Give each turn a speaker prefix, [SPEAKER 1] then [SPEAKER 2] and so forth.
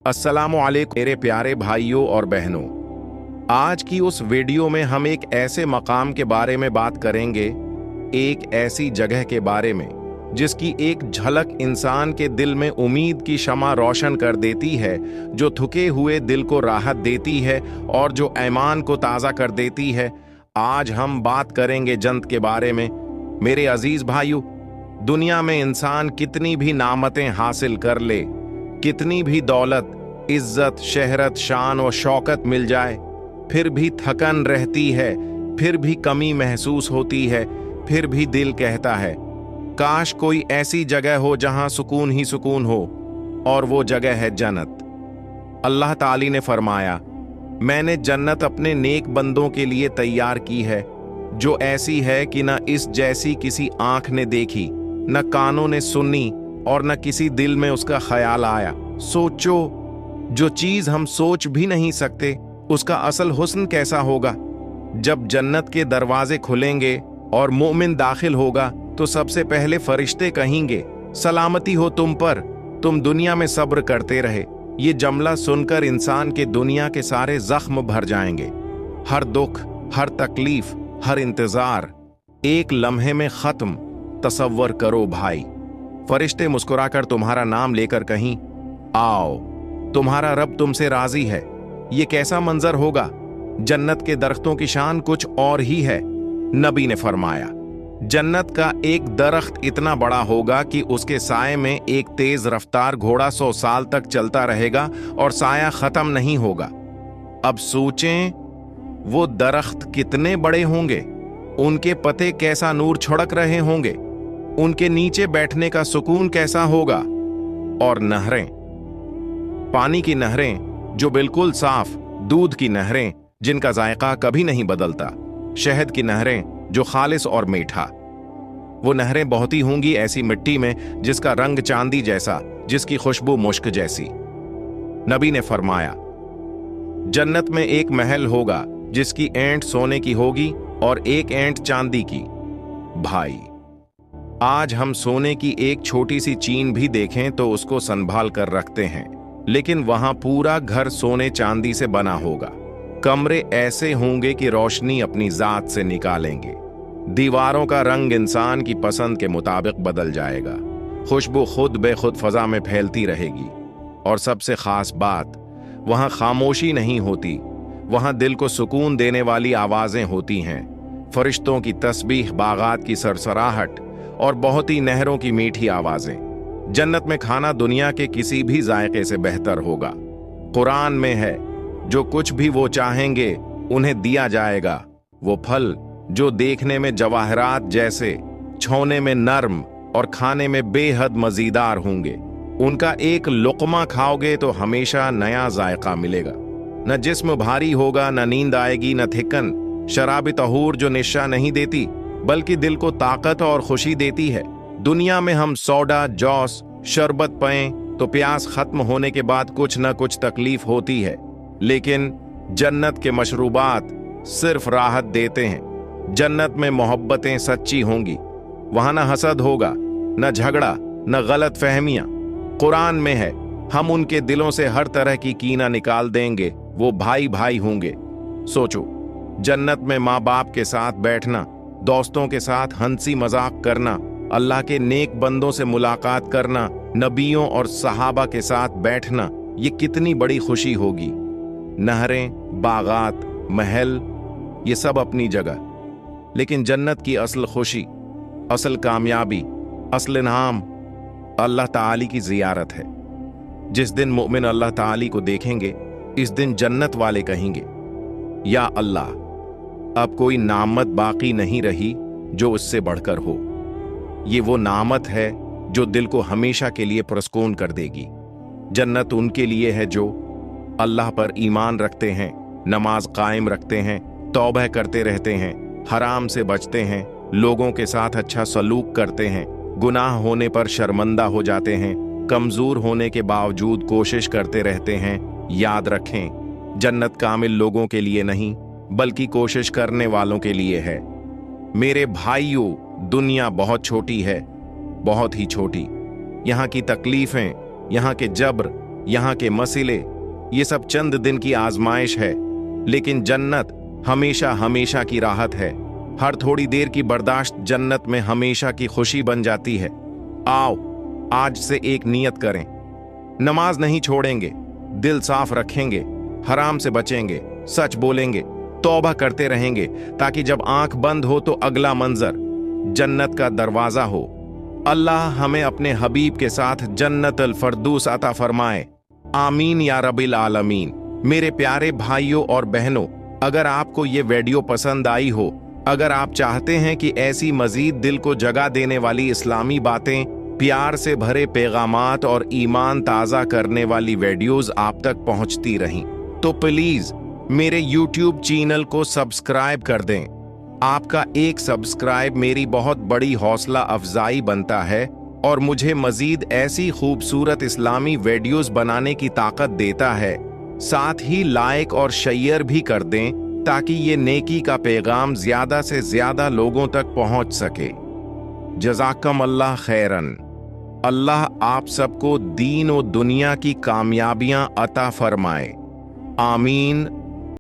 [SPEAKER 1] अस्सलामुअलैकुम मेरे प्यारे भाइयों और बहनों। आज की उस वीडियो में हम एक ऐसे मकाम के बारे में बात करेंगे, एक ऐसी जगह के बारे में जिसकी एक झलक इंसान के दिल में उम्मीद की शमा रोशन कर देती है, जो थके हुए दिल को राहत देती है और जो ईमान को ताज़ा कर देती है। आज हम बात करेंगे जन्नत के बारे में। मेरे अजीज भाइयों, दुनिया में इंसान कितनी भी नामतें हासिल कर ले, कितनी भी दौलत, इज्जत, शहरत, शान और शौकत मिल जाए, फिर भी थकन रहती है, फिर भी कमी महसूस होती है, फिर भी दिल कहता है काश कोई ऐसी जगह हो जहां सुकून ही सुकून हो, और वो जगह है जन्नत। अल्लाह ताली ने फरमाया, मैंने जन्नत अपने नेक बंदों के लिए तैयार की है, जो ऐसी है कि न इस जैसी किसी आंख ने देखी, न कानों ने सुनी और न किसी दिल में उसका ख्याल आया। सोचो, जो चीज हम सोच भी नहीं सकते उसका असल हुस्न कैसा होगा। जब जन्नत के दरवाजे खुलेंगे और मोमिन दाखिल होगा तो सबसे पहले फरिश्ते कहेंगे, सलामती हो तुम पर, तुम दुनिया में सब्र करते रहे। ये जुमला सुनकर इंसान के दुनिया के सारे जख्म भर जाएंगे। हर दुख, हर तकलीफ, हर इंतजार एक लम्हे में खत्म। तसव्वुर करो भाई, फरिश्ते मुस्कुराकर तुम्हारा नाम लेकर कहीं, आओ, तुम्हारा रब तुमसे राजी है। ये कैसा मंजर होगा। जन्नत के दरख्तों की शान कुछ और ही है। नबी ने फरमाया, जन्नत का एक दरख्त इतना बड़ा होगा कि उसके साए में एक तेज रफ्तार घोड़ा 100 साल तक चलता रहेगा और साया खत्म नहीं होगा। अब सोचें, वो दरख्त कितने बड़े होंगे, उनके पत्ते कैसा नूर छिड़क रहे होंगे, उनके नीचे बैठने का सुकून कैसा होगा। और नहरें, पानी की नहरें जो बिल्कुल साफ, दूध की नहरें जिनका जायका कभी नहीं बदलता, शहद की नहरें जो खालिस और मीठा। वो नहरें बहती होंगी ऐसी मिट्टी में जिसका रंग चांदी जैसा, जिसकी खुशबू मुश्क जैसी। नबी ने फरमाया, जन्नत में एक महल होगा जिसकी ऐंठ सोने की होगी और एक ऐंठ चांदी की। भाई, आज हम सोने की एक छोटी सी चीन भी देखें तो उसको संभाल कर रखते हैं, लेकिन वहां पूरा घर सोने चांदी से बना होगा। कमरे ऐसे होंगे कि रोशनी अपनी जात से निकालेंगे। दीवारों का रंग इंसान की पसंद के मुताबिक बदल जाएगा। खुशबू खुद बेखुद फजा में फैलती रहेगी। और सबसे खास बात, वहां खामोशी नहीं होती, वहां दिल को सुकून देने वाली आवाजें होती हैं। फरिश्तों की तस्बीह, बागात की सरसराहट और बहुत ही नहरों की मीठी आवाजें। जन्नत में खाना दुनिया के किसी भी जायके से बेहतर होगा। कुरान में है, जो कुछ भी वो चाहेंगे उन्हें दिया जाएगा। वो फल जो देखने में जवाहरात जैसे, छौने में नर्म और खाने में बेहद मज़ेदार होंगे। उनका एक लुक़मा खाओगे तो हमेशा नया जायका मिलेगा। न जिस्म भारी होगा, न नींद आएगी, न थिकन। शराब तहूर जो नशा नहीं देती बल्कि दिल को ताकत और खुशी देती है। दुनिया में हम सोडा, जौस, शरबत पें तो प्यास खत्म होने के बाद कुछ न कुछ तकलीफ होती है, लेकिन जन्नत के मशरूबात सिर्फ राहत देते हैं। जन्नत में मोहब्बतें सच्ची होंगी, वहां न हसद होगा, न झगड़ा, न गलत फहमियां। कुरान में है, हम उनके दिलों से हर तरह की कीना निकाल देंगे, वो भाई भाई होंगे। सोचो, जन्नत में माँ बाप के साथ बैठना, दोस्तों के साथ हंसी मजाक करना, अल्लाह के नेक बंदों से मुलाकात करना, नबियों और सहाबा के साथ बैठना, ये कितनी बड़ी खुशी होगी। नहरें, बागात, महल, ये सब अपनी जगह, लेकिन जन्नत की असल खुशी, असल कामयाबी, असल इनाम अल्लाह ताली की जियारत है। जिस दिन मोमिन अल्लाह ताली को देखेंगे, इस दिन जन्नत वाले कहेंगे, या अल्लाह, अब कोई नामत बाकी नहीं रही जो उससे बढ़कर हो। ये वो नामत है जो दिल को हमेशा के लिए पुरस्कून कर देगी। जन्नत उनके लिए है जो अल्लाह पर ईमान रखते हैं, नमाज कायम रखते हैं, तौबह करते रहते हैं, हराम से बचते हैं, लोगों के साथ अच्छा सलूक करते हैं, गुनाह होने पर शर्मिंदा हो जाते हैं, कमजोर होने के बावजूद कोशिश करते रहते हैं। याद रखें, जन्नत कामिल लोगों के लिए नहीं बल्कि कोशिश करने वालों के लिए है। मेरे भाइयों, दुनिया बहुत छोटी है, बहुत ही छोटी। यहाँ की तकलीफें, यहाँ के जबर, यहाँ के मसले, ये सब चंद दिन की आजमाइश है, लेकिन जन्नत हमेशा हमेशा की राहत है। हर थोड़ी देर की बर्दाश्त जन्नत में हमेशा की खुशी बन जाती है। आओ आज से एक नियत करें, नमाज नहीं छोड़ेंगे, दिल साफ रखेंगे, हराम से बचेंगे, सच बोलेंगे, तौबा करते रहेंगे, ताकि जब आंख बंद हो तो अगला मंजर जन्नत का दरवाजा हो। अल्लाह हमें अपने हबीब के साथ जन्नत अल फरदूस अता फरमाए। आमीन या रब्बिल आलमीन। मेरे प्यारे भाइयों और बहनों, अगर आपको ये वीडियो पसंद आई हो, अगर आप चाहते हैं कि ऐसी मजीद दिल को जगा देने वाली इस्लामी बातें, प्यार से भरे पैगामात और ईमान ताज़ा करने वाली वीडियोस आप तक पहुंचती रहें, तो प्लीज मेरे YouTube चैनल को सब्सक्राइब कर दें। आपका एक सब्सक्राइब मेरी बहुत बड़ी हौसला अफजाई बनता है और मुझे मजीद ऐसी खूबसूरत इस्लामी वीडियोस बनाने की ताकत देता है। साथ ही लाइक और शेयर भी कर दें ताकि ये नेकी का पैगाम ज्यादा से ज्यादा लोगों तक पहुंच सके। जज़ाकम अल्लाह खैरन। अल्लाह आप सबको दीन और दुनिया की कामयाबियां अता फरमाए। आमीन